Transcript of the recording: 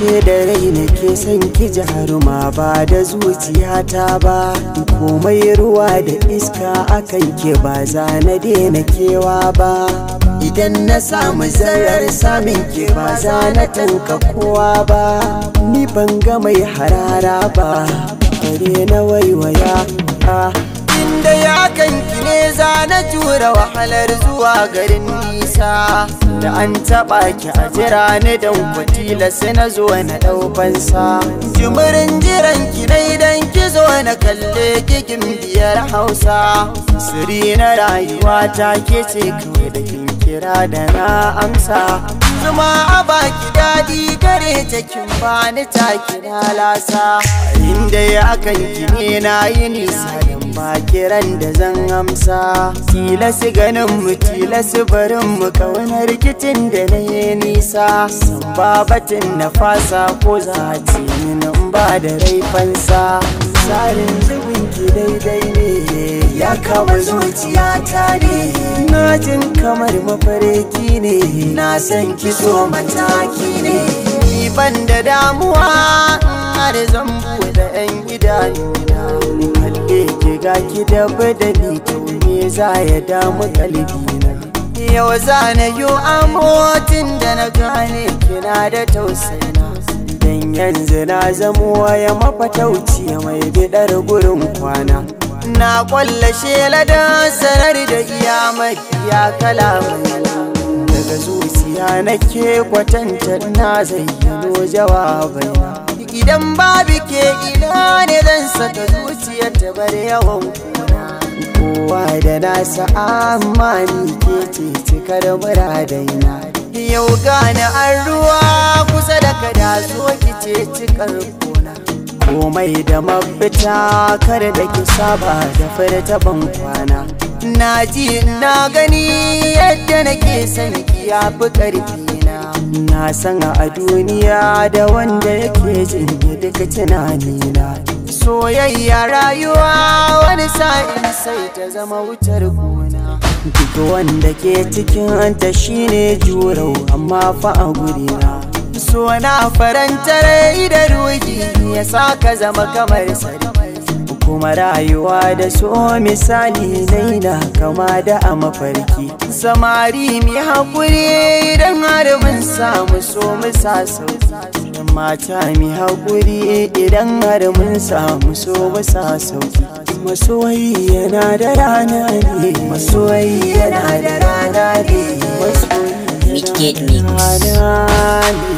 ashe da rai nake son ki jaruma ba da zuciyata ba. Komai ruwa da iska akan ki ba za na daina kewa ba. Idan na samu zarar samin ki ba za na tanka kowa ba. Ni ban ga mai harara ba bare na waiwaya. Inda ya kanki ne za na jura wahalar zuwa garin nisa. Da an taɓa ki a jira ni don kwatila sai na zo na ɗaukansa. Jimirin jiran ki na idan ki zo na kalle kikin biyar Hausa. Siri na rayuwa ta ke ce kawai da kin kira da na amsa. Zuma a baki daɗi gare ta kin bani ta kira lasa. Inda ya kanki ne na yi nisa ba kiran da zan amsa. Tilasi ganin mu tilasi barin mu kauna rikicin da na yi nisa. San babatin na fasa ko za a ce min ba da raifansa. Tsarin zubin ki daidai ne ya kama zuciyata ne. Na jin kamar mafarki ne na san ki so mataki ne. Ni ban da damuwa har zan buɗe 'yan idanuna. Ga ki da badali to me za ya damu kalbina. Yau za na yi amotin da na gane kina da tausayina. Dan yanzu na zamo waya mafatauci mai bidar gurin kwana. Na kwallashe ladan sanar da iya mafiya kalamai. Daga zuciya nake kwatanta na zayyano jawabaina. Idan babu ke ina ne zan saka zuciyar ta bar yawan kuna. Kowa da nasa amma ni ke ce cikar muradaina. Yau gane an ruwa kusa da kada zo ki ce cikar kuna. Komai da mafita kar da ki saba da furta ban kwana. Na ji na gani yadda nake son ki yafi ƙarfi. Na san a duniya da wanda yake jin duka tunanina. Soyayya rayuwa wani sa'in sai ta zama wutar gona. Duk wanda ke cikin ta shine jurau amma fa a gurina. So na faranta rai da ruhi ya sa ka zama kamar sarki. Kuma rayuwa da so misali daina kama da a mafarki. Samari mi haƙuri idan har mun samu so mu sa sauki. Mata mi haƙuri idan har mun samu so mu sa sauki. Masoyi yana da rana ne. Masoyi yana da rana ne. Masoyi yana da rana ne.